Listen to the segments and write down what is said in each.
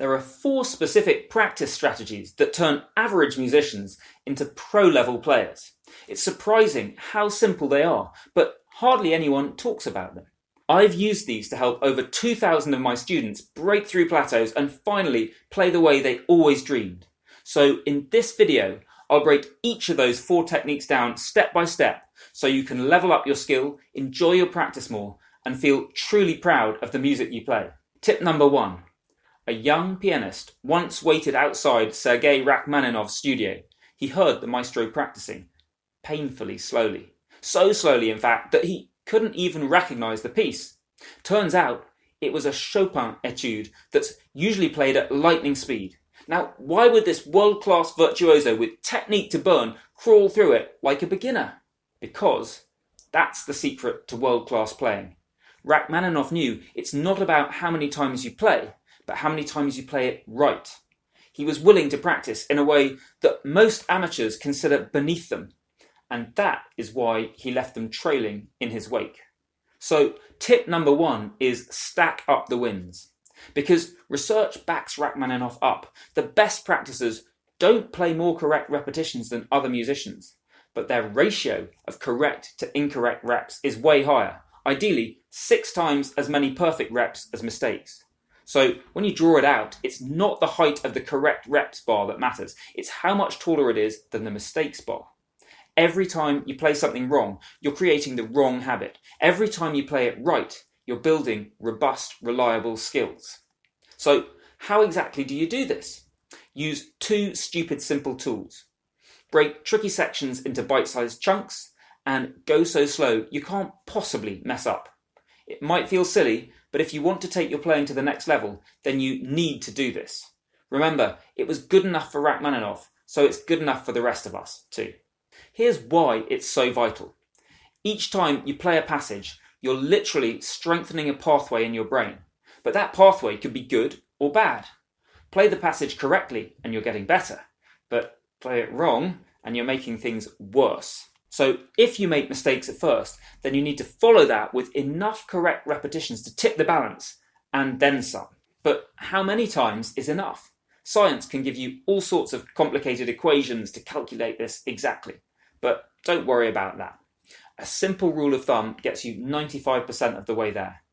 There are 4 specific practice strategies that turn average musicians into pro-level players. It's surprising how simple they are, but hardly anyone talks about them. I've used these to help over 2,000 of my students break through plateaus and finally play the way they always dreamed. So in this video, I'll break each of those 4 techniques down step by step so you can level up your skill, enjoy your practice more, and feel truly proud of the music you play. Tip number 1. A young pianist once waited outside Sergei Rachmaninoff's studio. He heard the maestro practicing, painfully slowly. So slowly, in fact, that he couldn't even recognize the piece. Turns out it was a Chopin etude that's usually played at lightning speed. Now, why would this world-class virtuoso with technique to burn crawl through it like a beginner? Because that's the secret to world-class playing. Rachmaninoff knew it's not about how many times you play, but how many times you play it right. He was willing to practice in a way that most amateurs consider beneath them, and that is why he left them trailing in his wake. So tip number 1 is stack up the wins. Because research backs Rachmaninoff up. The best practicers don't play more correct repetitions than other musicians, but their ratio of correct to incorrect reps is way higher. Ideally, 6 times as many perfect reps as mistakes. So when you draw it out, it's not the height of the correct reps bar that matters. It's how much taller it is than the mistakes bar. Every time you play something wrong, you're creating the wrong habit. Every time you play it right, you're building robust, reliable skills. So how exactly do you do this? Use 2 stupid simple tools. Break tricky sections into bite-sized chunks and go so slow you can't possibly mess up. It might feel silly, but if you want to take your playing to the next level, then you need to do this. Remember, it was good enough for Rachmaninoff, so it's good enough for the rest of us too. Here's why it's so vital. Each time you play a passage, you're literally strengthening a pathway in your brain. But that pathway could be good or bad. Play the passage correctly and you're getting better. But play it wrong and you're making things worse. So if you make mistakes at first, then you need to follow that with enough correct repetitions to tip the balance, and then some. But how many times is enough? Science can give you all sorts of complicated equations to calculate this exactly. But don't worry about that. A simple rule of thumb gets you 95% of the way there.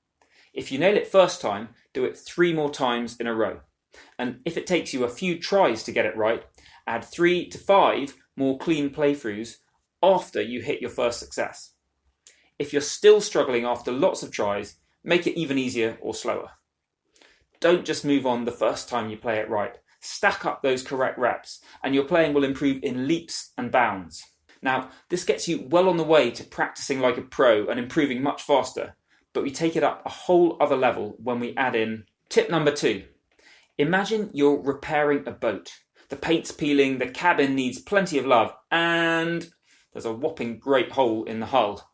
If you nail it first time, do it 3 more times in a row. And if it takes you a few tries to get it right, add 3 to 5 more clean playthroughs after you hit your first success. If you're still struggling after lots of tries, make it even easier or slower. Don't just move on the first time you play it right. Stack up those correct reps and your playing will improve in leaps and bounds. Now, this gets you well on the way to practicing like a pro and improving much faster, but we take it up a whole other level when we add in tip number 2. Imagine you're repairing a boat. The paint's peeling, the cabin needs plenty of love, and there's a whopping great hole in the hull.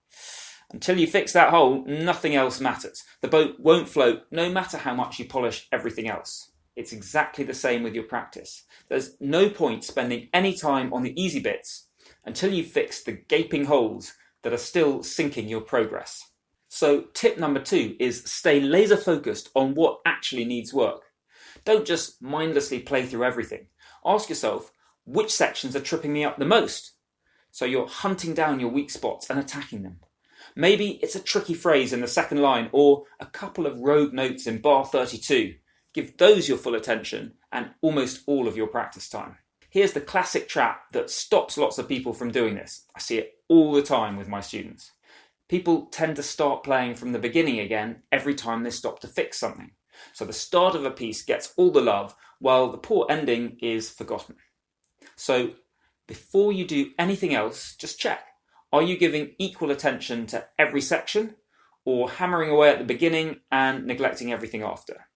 Until you fix that hole, nothing else matters. The boat won't float no matter how much you polish everything else. It's exactly the same with your practice. There's no point spending any time on the easy bits until you fix the gaping holes that are still sinking your progress. So tip number 2 is stay laser focused on what actually needs work. Don't just mindlessly play through everything. Ask yourself, which sections are tripping me up the most? So you're hunting down your weak spots and attacking them. Maybe it's a tricky phrase in the second line or a couple of rogue notes in bar 32. Give those your full attention and almost all of your practice time. Here's the classic trap that stops lots of people from doing this. I see it all the time with my students. People tend to start playing from the beginning again every time they stop to fix something. So the start of a piece gets all the love while the poor ending is forgotten. So before you do anything else, just check. Are you giving equal attention to every section or hammering away at the beginning and neglecting everything after?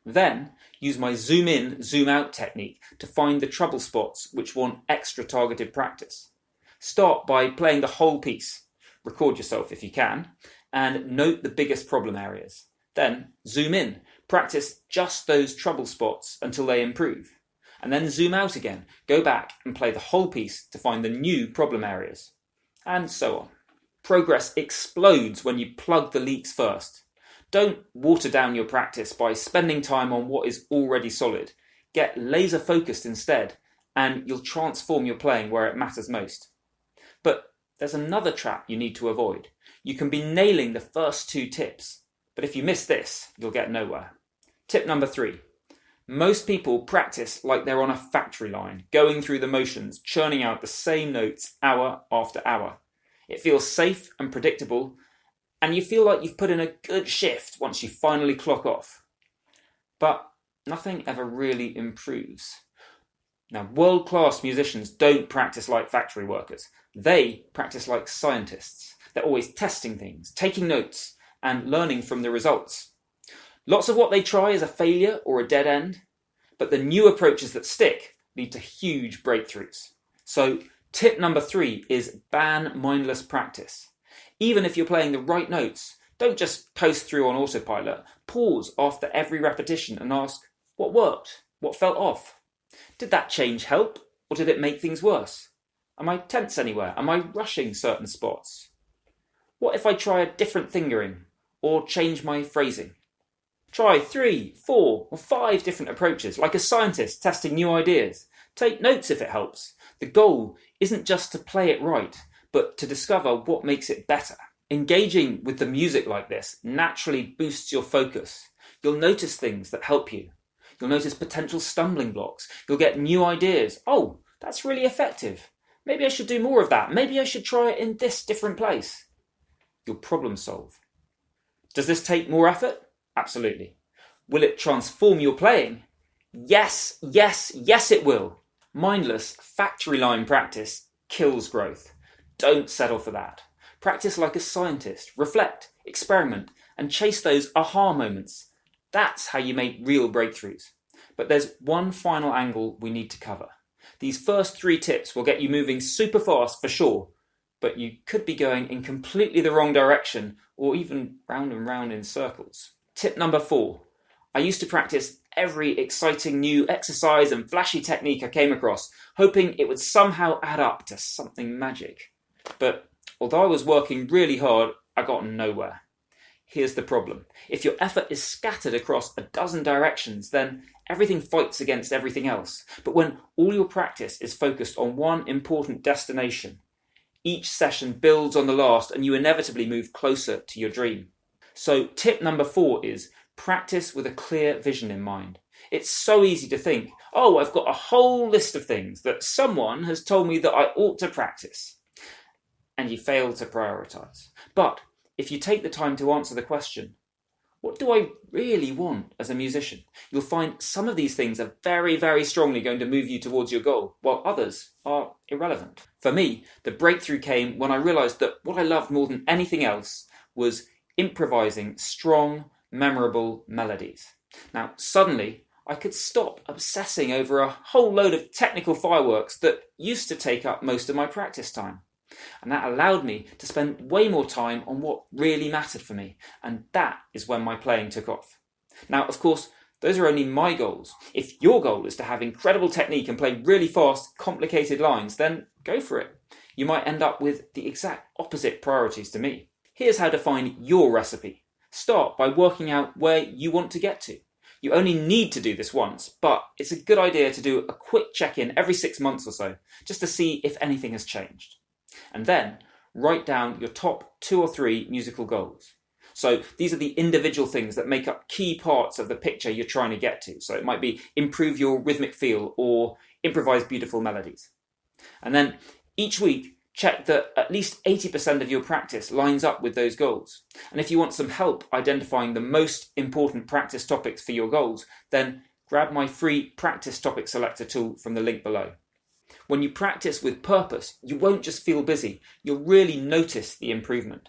Then use my zoom in, zoom out technique to find the trouble spots which want extra targeted practice. Start by playing the whole piece. Record yourself if you can and note the biggest problem areas. Then zoom in, practice just those trouble spots until they improve. And then zoom out again, go back and play the whole piece to find the new problem areas. And so on. Progress explodes when you plug the leaks first. Don't water down your practice by spending time on what is already solid. Get laser focused instead, and you'll transform your playing where it matters most. But there's another trap you need to avoid. You can be nailing the first 2 tips, but if you miss this, you'll get nowhere. Tip number 3. Most people practice like they're on a factory line, going through the motions, churning out the same notes hour after hour. It feels safe and predictable, and you feel like you've put in a good shift once you finally clock off. But nothing ever really improves. Now, world-class musicians don't practice like factory workers. They practice like scientists. They're always testing things, taking notes, and learning from the results. Lots of what they try is a failure or a dead end, but the new approaches that stick lead to huge breakthroughs. So tip number 3 is ban mindless practice. Even if you're playing the right notes, don't just coast through on autopilot. Pause after every repetition and ask, what worked? What felt off? Did that change help, or did it make things worse? Am I tense anywhere? Am I rushing certain spots? What if I try a different fingering, or change my phrasing? Try 3, 4, or 5 different approaches, like a scientist testing new ideas. Take notes if it helps. The goal isn't just to play it right, but to discover what makes it better. Engaging with the music like this naturally boosts your focus. You'll notice things that help you. You'll notice potential stumbling blocks. You'll get new ideas. Oh, that's really effective. Maybe I should do more of that. Maybe I should try it in this different place. You'll problem solve. Does this take more effort? Absolutely. Will it transform your playing? Yes, yes, yes it will. Mindless, factory line practice kills growth. Don't settle for that. Practice like a scientist. Reflect, experiment, and chase those aha moments. That's how you make real breakthroughs. But there's one final angle we need to cover. These first 3 tips will get you moving super fast for sure, but you could be going in completely the wrong direction or even round and round in circles. Tip number 4. I used to practice every exciting new exercise and flashy technique I came across, hoping it would somehow add up to something magic. But although I was working really hard, I got nowhere. Here's the problem. If your effort is scattered across a dozen directions, then everything fights against everything else. But when all your practice is focused on one important destination, each session builds on the last and you inevitably move closer to your dream. So tip number 4 is practice with a clear vision in mind. It's so easy to think, oh, I've got a whole list of things that someone has told me that I ought to practice. And you fail to prioritize. But if you take the time to answer the question, what do I really want as a musician? You'll find some of these things are very, very strongly going to move you towards your goal, while others are irrelevant. For me, the breakthrough came when I realized that what I loved more than anything else was improvising strong, memorable melodies. Now, suddenly, I could stop obsessing over a whole load of technical fireworks that used to take up most of my practice time. And that allowed me to spend way more time on what really mattered for me. And that is when my playing took off. Now, of course, those are only my goals. If your goal is to have incredible technique and play really fast, complicated lines, then go for it. You might end up with the exact opposite priorities to me. Here's how to find your recipe. Start by working out where you want to get to. You only need to do this once, but it's a good idea to do a quick check-in every 6 months or so, just to see if anything has changed. And then write down your top 2 or 3 musical goals. So these are the individual things that make up key parts of the picture you're trying to get to. So it might be improve your rhythmic feel or improvise beautiful melodies. And then each week, check that at least 80% of your practice lines up with those goals. And if you want some help identifying the most important practice topics for your goals, then grab my free practice topic selector tool from the link below. When you practice with purpose, you won't just feel busy, you'll really notice the improvement.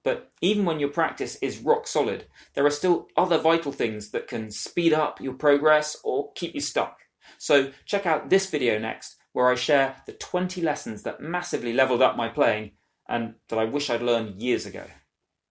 But even when your practice is rock solid, there are still other vital things that can speed up your progress or keep you stuck. So check out this video next, where I share the 20 lessons that massively leveled up my playing and that I wish I'd learned years ago.